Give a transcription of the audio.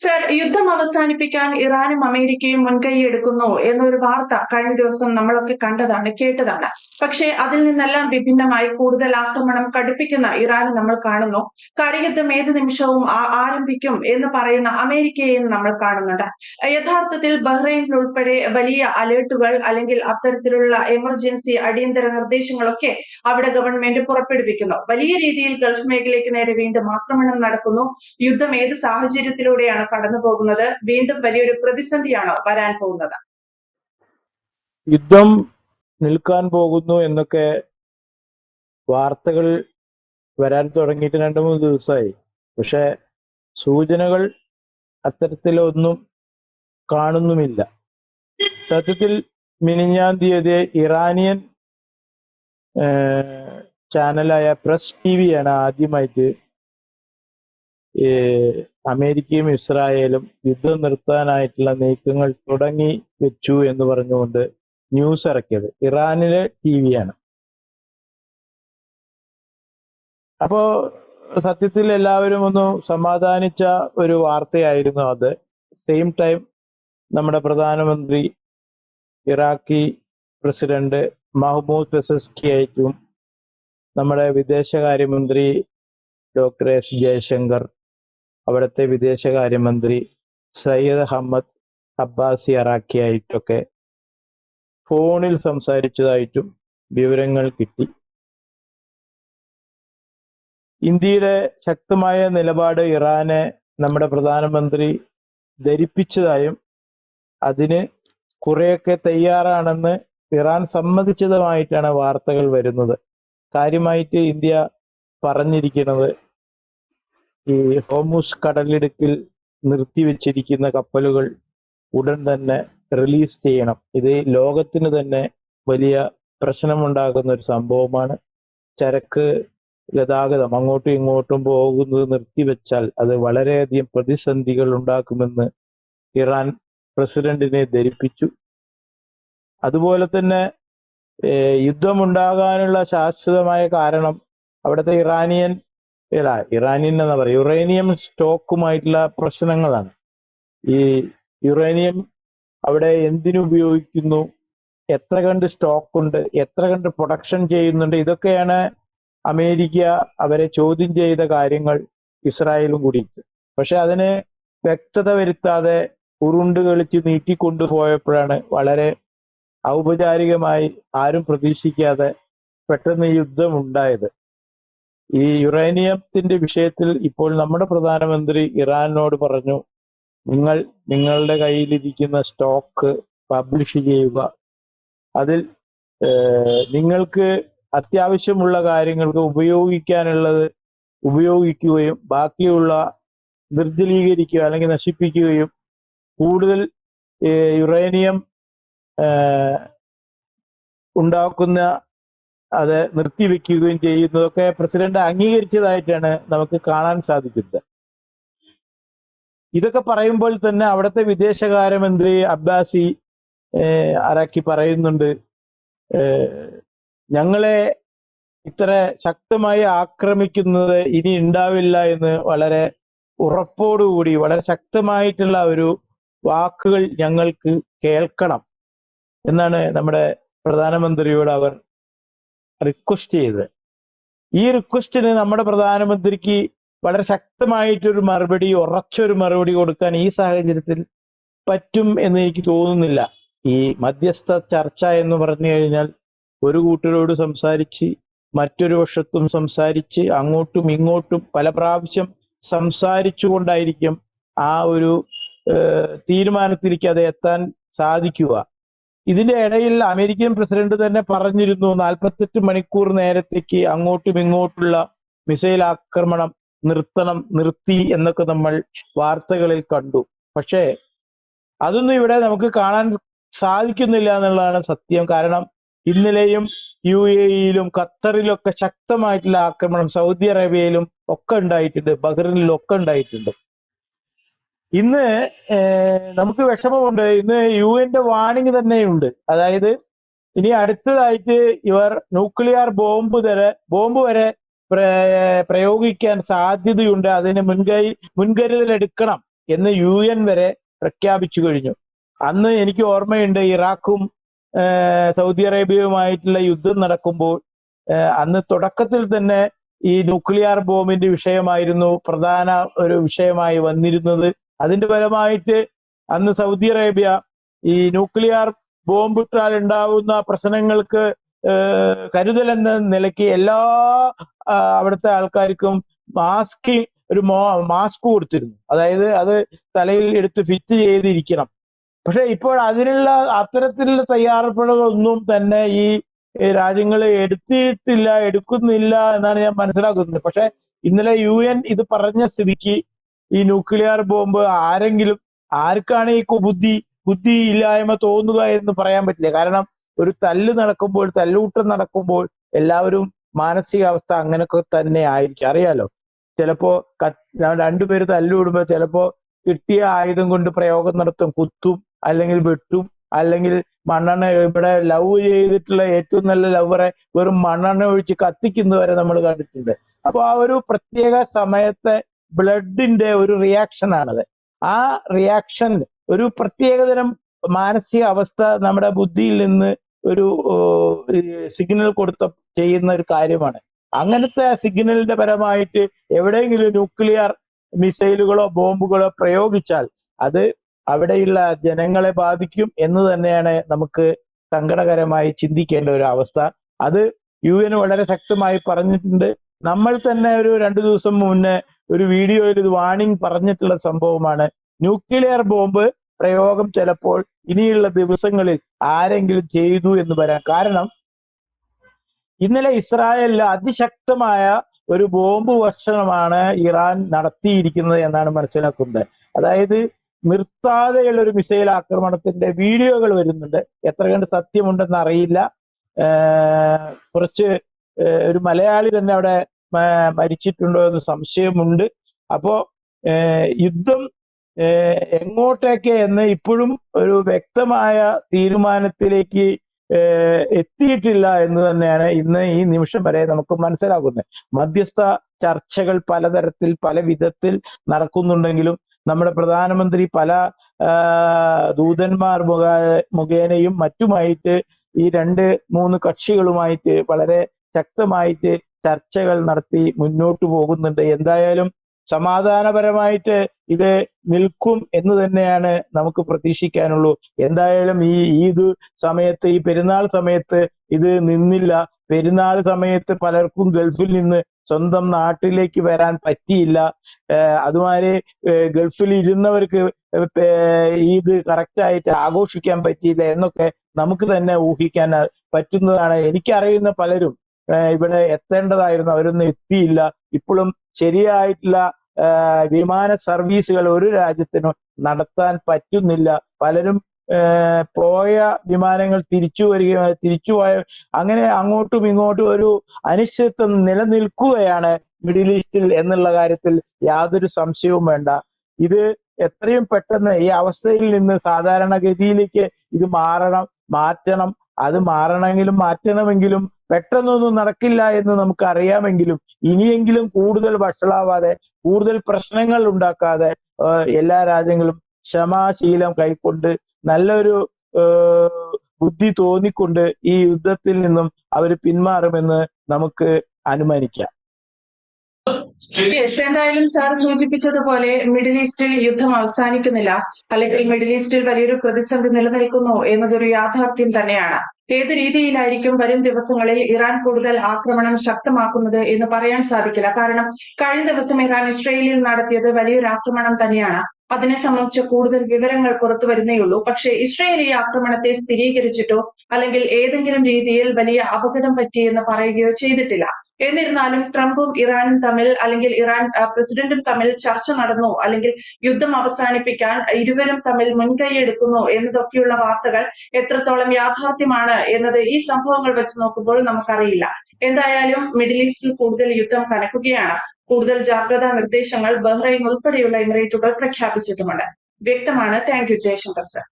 Sir, യുദ്ധം അവസാനിപ്പിക്കാൻ ഇറാനും അമേരിക്കയും മുൻകൈയെടുക്കുന്നു എന്നൊരു വാർത്ത കഴിഞ്ഞ ദിവസം നമ്മളൊക്കെ കണ്ടതാണ്, കേട്ടതാണ്. പക്ഷേ അതിൽ നിന്നെല്ലാം വിഭിന്നമായി കൂടുതൽ ആക്രമണം കടുപ്പിക്കുന്ന ഇറാനെ നമ്മൾ കാണുന്നു. കരയുദ്ധം ഏത് നിമിഷവും ആരംഭിക്കും എന്ന് പറയുന്ന അമേരിക്കയെയും നമ്മൾ കാണുന്നുണ്ട്. യഥാർത്ഥത്തിൽ ബഹ്റൈനിൽ ഉൾപ്പെടെ വലിയ അലേർട്ടുകൾ അല്ലെങ്കിൽ അത്തരത്തിലുള്ള എമർജൻസി അടിയന്തര നിർദ്ദേശങ്ങളൊക്കെ അവിടെ ഗവൺമെന്റ് പുറപ്പെടുവിക്കുന്നു. വലിയ രീതിയിൽ ഗൾഫ് മേഖലയ്ക്ക് നേരെ വീണ്ടും ആക്രമണം നടക്കുന്നു. യുദ്ധം ഏത് സാഹചര്യത്തിലൂടെയാണ് കടന്നു പോകുന്നത്? വീണ്ടും വലിയൊരു പ്രതിസന്ധിയാണോ വരാൻ പോകുന്നത്? യുദ്ധം നിൽക്കാൻ പോകുന്നു എന്നൊക്കെ വാർത്തകൾ വരാൻ തുടങ്ങിയിട്ട് 2-3 ദിവസമായി. പക്ഷെ സൂചനകൾ അത്തരത്തിലൊന്നും കാണുന്നുമില്ല. സത്യത്തിൽ മിനിഞ്ഞാം തീയതി ഇറാനിയൻ ചാനലായ പ്രസ് ടിവിയാണ് ആദ്യമായിട്ട് അമേരിക്കയും ഇസ്രായേലും യുദ്ധം നിർത്താനായിട്ടുള്ള നീക്കങ്ങൾ തുടങ്ങി വെച്ചു എന്ന് പറഞ്ഞുകൊണ്ട് ന്യൂസ് ഇറക്കിയത്. ഇറാനിലെ ടിവിയാണ്. അപ്പോ സത്യത്തിൽ എല്ലാവരും ഒന്ന് സമാധാനിച്ച ഒരു വാർത്തയായിരുന്നു അത്. സെയിം ടൈം നമ്മുടെ പ്രധാനമന്ത്രി ഇറാഖി പ്രസിഡന്റ് മഹ്മൂദ് പെസസ്കി ആയിട്ടും നമ്മുടെ വിദേശകാര്യമന്ത്രി ഡോക്ടർ എസ് ജയശങ്കർ, അവിടുത്തെ വിദേശകാര്യമന്ത്രി സയ്യദ് അഹമ്മദ് അബ്ബാസി അറാഖി ആയിട്ടൊക്കെ ഫോണിൽ സംസാരിച്ചതായിട്ടും വിവരങ്ങൾ കിട്ടി. ഇന്ത്യയുടെ ശക്തമായ നിലപാട് ഇറാനെ നമ്മുടെ പ്രധാനമന്ത്രി ധരിപ്പിച്ചതായും അതിന് കുറെയൊക്കെ തയ്യാറാണെന്ന് ഇറാൻ സമ്മതിച്ചതുമായിട്ടാണ് വാർത്തകൾ വരുന്നത്. കാര്യമായിട്ട് ഇന്ത്യ പറഞ്ഞിരിക്കുന്നത് ഈ ഹോർമുസ് കടലിടുക്കിൽ നിർത്തിവെച്ചിരിക്കുന്ന കപ്പലുകൾ ഉടൻ തന്നെ റിലീസ് ചെയ്യണം. ഇത് ലോകത്തിന് തന്നെ വലിയ പ്രശ്നമുണ്ടാകുന്ന ഒരു സംഭവമാണ്. ചരക്ക് ഗതാഗതം അങ്ങോട്ടും ഇങ്ങോട്ടും പോകുന്നത് നിർത്തിവെച്ചാൽ അത് വളരെയധികം പ്രതിസന്ധികൾ ഉണ്ടാക്കുമെന്ന് ഇറാൻ പ്രസിഡന്റിനെ ധരിപ്പിച്ചു. അതുപോലെ തന്നെ യുദ്ധമുണ്ടാകാനുള്ള ശാശ്വതമായ കാരണം അവിടുത്തെ ഇറാനിയൻ എന്നാ പറയുക, യുറേനിയം സ്റ്റോക്കുമായിട്ടുള്ള പ്രശ്നങ്ങളാണ്. ഈ യുറേനിയം അവിടെ എന്തിനുപയോഗിക്കുന്നു, എത്ര കണ്ട് സ്റ്റോക്കുണ്ട്, എത്ര കണ്ട് പ്രൊഡക്ഷൻ ചെയ്യുന്നുണ്ട്, ഇതൊക്കെയാണ് അമേരിക്ക അവരെ ചോദ്യം ചെയ്ത കാര്യങ്ങൾ ഇസ്രായേലും കൂടിയിട്ട്. പക്ഷെ അതിന് വ്യക്തത വരുത്താതെ ഉരുണ്ട് കളിച്ച് നീട്ടിക്കൊണ്ടുപോയപ്പോഴാണ് വളരെ ഔപചാരികമായി ആരും പ്രതീക്ഷിക്കാതെ പെട്ടെന്ന് യുദ്ധം ഉണ്ടായത്. ഈ യുറേനിയത്തിന്റെ വിഷയത്തിൽ ഇപ്പോൾ നമ്മുടെ പ്രധാനമന്ത്രി ഇറാനോട് പറഞ്ഞു, നിങ്ങളുടെ കയ്യിലിരിക്കുന്ന സ്റ്റോക്ക് പബ്ലിഷ് ചെയ്യുക, അതിൽ നിങ്ങൾക്ക് അത്യാവശ്യമുള്ള കാര്യങ്ങൾക്ക് ഉപയോഗിക്കാനുള്ളത് ഉപയോഗിക്കുകയും ബാക്കിയുള്ള നിർജ്ജലീകരിക്കുക അല്ലെങ്കിൽ നശിപ്പിക്കുകയും കൂടുതൽ യുറേനിയം ഉണ്ടാക്കുന്ന അത് നിർത്തിവെക്കുകയും ചെയ്യുന്നതൊക്കെ പ്രസിഡന്റ് അംഗീകരിച്ചതായിട്ടാണ് നമുക്ക് കാണാൻ സാധിക്കുന്നത്. ഇതൊക്കെ പറയുമ്പോൾ തന്നെ അവിടുത്തെ വിദേശകാര്യമന്ത്രി അബ്ബാസി അറാഖി പറയുന്നുണ്ട്, ഞങ്ങളെ ഇത്ര ശക്തമായി ആക്രമിക്കുന്നത് ഇനി ഉണ്ടാവില്ല എന്ന് വളരെ ഉറപ്പോടുകൂടി വളരെ ശക്തമായിട്ടുള്ള ഒരു വാക്കുകൾ ഞങ്ങൾക്ക് കേൾക്കണം എന്നാണ് നമ്മുടെ പ്രധാനമന്ത്രിയോട് അവർ റിക്വസ്റ്റ് ചെയ്തത്. ഈ റിക്വസ്റ്റിന് നമ്മുടെ പ്രധാനമന്ത്രിക്ക് വളരെ ശക്തമായിട്ടൊരു മറുപടി, ഉറച്ചൊരു മറുപടി കൊടുക്കാൻ ഈ സാഹചര്യത്തിൽ പറ്റും എന്ന് എനിക്ക് തോന്നുന്നില്ല. ഈ മധ്യസ്ഥ ചർച്ച എന്ന് പറഞ്ഞു കഴിഞ്ഞാൽ ഒരു കൂട്ടരോട് സംസാരിച്ച് മറ്റൊരു വശത്തും സംസാരിച്ച് അങ്ങോട്ടും ഇങ്ങോട്ടും പല പ്രാവശ്യം സംസാരിച്ചു കൊണ്ടായിരിക്കും ആ ഒരു തീരുമാനത്തിലേക്ക് അത് എത്താൻ സാധിക്കുക. ഇതിന്റെ ഇടയിൽ അമേരിക്കൻ പ്രസിഡന്റ് തന്നെ പറഞ്ഞിരുന്നു 48 മണിക്കൂർ നേരത്തേക്ക് അങ്ങോട്ടും ഇങ്ങോട്ടുള്ള മിസൈൽ ആക്രമണം നിർത്തി എന്നൊക്കെ നമ്മൾ വാർത്തകളിൽ കണ്ടു. പക്ഷേ അതൊന്നും ഇവിടെ നമുക്ക് കാണാൻ സാധിക്കുന്നില്ല എന്നുള്ളതാണ് സത്യം. കാരണം ഇന്നലെയും UAE-യിലും ഖത്തറിലൊക്കെ ശക്തമായിട്ടുള്ള ആക്രമണം, സൗദി അറേബ്യയിലും ഒക്കെ ഉണ്ടായിട്ടുണ്ട്, ബഹ്റിനിലും ഒക്കെ ഉണ്ടായിട്ടുണ്ട്. ഇന്ന് നമുക്ക് വിഷമമുണ്ട്. ഇന്ന് UN വാർണിംഗ് തന്നെയുണ്ട്. അതായത് ഇനി അടുത്തതായിട്ട് ഇവർ ന്യൂക്ലിയർ ബോംബ് വരെ പ്രയോഗിക്കാൻ സാധ്യതയുണ്ട്. അതിന് മുൻകരുതൽ എടുക്കണം എന്ന് UN വരെ പ്രഖ്യാപിച്ചു കഴിഞ്ഞു. അന്ന് എനിക്ക് ഓർമ്മയുണ്ട്, ഇറാഖും സൗദി അറേബ്യയുമായിട്ടുള്ള യുദ്ധം നടക്കുമ്പോൾ അന്ന് തുടക്കത്തിൽ തന്നെ ഈ ന്യൂക്ലിയർ ബോംബിന്റെ വിഷയമായിരുന്നു പ്രധാന ഒരു വിഷയമായി വന്നിരുന്നത്. അതിന്റെ ഫലമായിട്ട് അന്ന് സൗദി അറേബ്യ ഈ ന്യൂക്ലിയർ ബോംബിട്ടാൽ ഉണ്ടാവുന്ന പ്രശ്നങ്ങൾക്ക് കരുതൽ എന്ന നിലയ്ക്ക് എല്ലാ അവിടുത്തെ ആൾക്കാർക്കും മാസ്ക് കൊടുത്തിരുന്നു. അതായത് അത് തലയിൽ എടുത്ത് ഫിറ്റ് ചെയ്തിരിക്കണം. പക്ഷെ ഇപ്പോൾ അതിനുള്ള അത്തരത്തിലുള്ള തയ്യാറെടുപ്പുകളൊന്നും തന്നെ ഈ രാജ്യങ്ങൾ എടുക്കുന്നില്ല എന്നാണ് ഞാൻ മനസ്സിലാക്കുന്നത്. പക്ഷെ ഇന്നലെ UN ഇത് പറഞ്ഞ സ്ഥിതിക്ക് ഈ ന്യൂക്ലിയർ ബോംബ് ആർക്കാണ് ഈ ബുദ്ധി ഇല്ലായ്മ തോന്നുക എന്ന് പറയാൻ പറ്റില്ല. കാരണം ഒരു തല്ലൂട്ടം നടക്കുമ്പോൾ എല്ലാവരും മാനസികാവസ്ഥ അങ്ങനെയൊക്കെ തന്നെ ആയിരിക്കും. അറിയാലോ, ചിലപ്പോ രണ്ടുപേര് തല്ലുവിടുമ്പോ ചിലപ്പോ കിട്ടിയ ആയുധം കൊണ്ട് പ്രയോഗം നടത്തും, കുത്തും, അല്ലെങ്കിൽ വെട്ടും, അല്ലെങ്കിൽ മണ്ണെണ്ണ. ഇവിടെ ലവ് ചെയ്തിട്ടുള്ള ഏറ്റവും നല്ല ലവറെ വെറും മണ്ണെണ്ണ ഒഴിച്ച് കത്തിക്കുന്നവരെ നമ്മൾ കണ്ടിട്ടുണ്ട്. അപ്പൊ ആ ഒരു പ്രത്യേക സമയത്തെ ബ്ലഡിന്റെ ഒരു റിയാക്ഷൻ ആണത്. ആ റിയാക്ഷൻ ഒരു പ്രത്യേകതരം മാനസിക അവസ്ഥ നമ്മുടെ ബുദ്ധിയിൽ നിന്ന് ഒരു സിഗ്നൽ ചെയ്യുന്ന ഒരു കാര്യമാണ്. അങ്ങനത്തെ സിഗ്നലിന്റെ പരമായിട്ട് എവിടെയെങ്കിലും ന്യൂക്ലിയർ മിസൈലുകളോ ബോംബുകളോ പ്രയോഗിച്ചാൽ അത് അവിടെയുള്ള ജനങ്ങളെ ബാധിക്കും എന്ന് തന്നെയാണ് നമുക്ക് സങ്കടകരമായി ചിന്തിക്കേണ്ട ഒരു അവസ്ഥ. അത് UN വളരെ ശക്തമായി പറഞ്ഞിട്ടുണ്ട്. നമ്മൾ തന്നെ ഒരു 2 ദിവസം മുന്നേ ഒരു വീഡിയോയിൽ ഇത് വാണിംഗ് പറഞ്ഞിട്ടുള്ള സംഭവമാണ്. ന്യൂക്ലിയർ ബോംബ് പ്രയോഗം ചിലപ്പോൾ ഇനിയുള്ള ദിവസങ്ങളിൽ ആരെങ്കിലും ചെയ്തു എന്ന് വരാം. കാരണം ഇന്നലെ ഇസ്രായേലിൽ അതിശക്തമായ ഒരു ബോംബ് വർഷണമാണ് ഇറാൻ നടത്തിയിരിക്കുന്നത് എന്നാണ് മനസ്സിലാക്കുന്നത്. അതായത് നിർത്താതെയുള്ള ഒരു മിസൈൽ ആക്രമണത്തിന്റെ വീഡിയോകൾ വരുന്നുണ്ട്. എത്ര കണ്ട് സത്യമുണ്ടെന്ന് അറിയില്ല. കുറച്ച് ഒരു മലയാളി തന്നെ അവിടെ മരിച്ചിട്ടുണ്ടോ എന്ന് സംശയമുണ്ട്. അപ്പോ യുദ്ധം എങ്ങോട്ടേക്ക് എന്ന് ഇപ്പോഴും ഒരു വ്യക്തമായ തീരുമാനത്തിലേക്ക് എത്തിയിട്ടില്ല എന്ന് തന്നെയാണ് ഇന്ന് ഈ നിമിഷം വരെ നമുക്ക് മനസ്സിലാകുന്നത്. മധ്യസ്ഥ ചർച്ചകൾ പലതരത്തിൽ പല വിധത്തിൽ നടക്കുന്നുണ്ടെങ്കിലും നമ്മുടെ പ്രധാനമന്ത്രി പല ദൂതന്മാർ മുഖേനയും മറ്റുമായിട്ട് ഈ 2-3 കക്ഷികളുമായിട്ട് വളരെ ശക്തമായിട്ട് ചർച്ചകൾ നടത്തി മുന്നോട്ട് പോകുന്നുണ്ട്. എന്തായാലും സമാധാനപരമായിട്ട് ഇത് നിൽക്കും എന്ന് തന്നെയാണ് നമുക്ക് പ്രതീക്ഷിക്കാനുള്ളൂ. എന്തായാലും ഈ സമയത്ത്, ഈ പെരുന്നാൾ സമയത്ത് ഇത് നിന്നില്ല. പെരുന്നാൾ സമയത്ത് പലർക്കും ഗൾഫിൽ നിന്ന് സ്വന്തം നാട്ടിലേക്ക് വരാൻ പറ്റിയില്ല. അതുമാതിരി ഗൾഫിൽ ഇരുന്നവർക്ക് ഈദ് കറക്റ്റായിട്ട് ആഘോഷിക്കാൻ പറ്റിയില്ല എന്നൊക്കെ നമുക്ക് തന്നെ ഊഹിക്കാൻ പറ്റുന്നതാണ്. എനിക്കറിയുന്ന പലരും ഇവിടെ എത്തേണ്ടതായിരുന്നു, അവരൊന്നും എത്തിയില്ല. ഇപ്പോഴും ശരിയായിട്ടുള്ള വിമാന സർവീസുകൾ ഒരു രാജ്യത്തിനും നടത്താൻ പറ്റുന്നില്ല. പലരും പോയ വിമാനങ്ങൾ തിരിച്ചുപോയ അങ്ങനെ അങ്ങോട്ടും ഇങ്ങോട്ടും ഒരു അനിശ്ചിതത്വം നിലനിൽക്കുകയാണ് മിഡിൽ ഈസ്റ്റിൽ എന്നുള്ള കാര്യത്തിൽ യാതൊരു സംശയവും വേണ്ട. ഇത് എത്രയും പെട്ടെന്ന് ഈ അവസ്ഥയിൽ നിന്ന് സാധാരണഗതിയിലേക്ക് ഇത് മാറ്റണം. അത് മാറ്റണമെങ്കിലും പെട്ടെന്നൊന്നും നടക്കില്ല എന്ന് നമുക്ക് അറിയാമെങ്കിലും ഇനിയെങ്കിലും കൂടുതൽ വഷളാവാതെ, കൂടുതൽ പ്രശ്നങ്ങൾ ഉണ്ടാക്കാതെ എല്ലാ രാജ്യങ്ങളും ക്ഷമാശീലം കൈക്കൊണ്ട് നല്ലൊരു ബുദ്ധി തോന്നിക്കൊണ്ട് ഈ യുദ്ധത്തിൽ നിന്നും അവർ പിന്മാറുമെന്ന് നമുക്ക് അനുമാനിക്കാം. എന്തായാലും സാർ സൂചിപ്പിച്ചതുപോലെ മിഡിൽ ഈസ്റ്റിൽ യുദ്ധം അവസാനിക്കുന്നില്ല, അല്ലെങ്കിൽ മിഡിൽ ഈസ്റ്റിൽ വലിയൊരു പ്രതിസന്ധി നിലനിൽക്കുന്നു എന്നതൊരു യാഥാർത്ഥ്യം തന്നെയാണ്. ഏത് രീതിയിലായിരിക്കും വരും ദിവസങ്ങളിൽ ഇറാൻ കൂടുതൽ ആക്രമണം ശക്തമാക്കുന്നത് എന്ന് പറയാൻ സാധിക്കില്ല. കാരണം കഴിഞ്ഞ ദിവസം ഇറാൻ ഇസ്രയേലിൽ നടത്തിയത് വലിയൊരു ആക്രമണം തന്നെയാണ്. അതിനെ സംബന്ധിച്ച് കൂടുതൽ വിവരങ്ങൾ പുറത്തു വരുന്നേയുള്ളൂ. പക്ഷേ ഇസ്രയേൽ ഈ ആക്രമണത്തെ സ്ഥിരീകരിച്ചിട്ടോ അല്ലെങ്കിൽ ഏതെങ്കിലും രീതിയിൽ വലിയ അപകടം പറ്റിയെന്ന് പറയുകയോ ചെയ്തിട്ടില്ല. എന്നിരുന്നാലും ട്രംപും ഇറാനും തമ്മിൽ, അല്ലെങ്കിൽ ഇറാൻ പ്രസിഡന്റും തമ്മിൽ ചർച്ച നടന്നു, അല്ലെങ്കിൽ യുദ്ധം അവസാനിപ്പിക്കാൻ ഇരുവരും തമ്മിൽ മുൻകൈയെടുക്കുന്നു എന്നതൊക്കെയുള്ള വാർത്തകൾ എത്രത്തോളം യാഥാർത്ഥ്യമാണ് എന്നത് ഈ സംഭവങ്ങൾ വെച്ച് നോക്കുമ്പോൾ നമുക്കറിയില്ല. എന്തായാലും മിഡിൽ ഈസ്റ്റിൽ കൂടുതൽ യുദ്ധം കനക്കുകയാണ്. കൂടുതൽ ജാഗ്രതാ നിർദ്ദേശങ്ങൾ ബഹ്റൈൻ ഉൾപ്പെടെയുള്ള എമിറേറ്റുകൾ പ്രഖ്യാപിച്ചിട്ടുമുണ്ട്. വ്യക്തമാണ്. Thank you Jaishankar sir.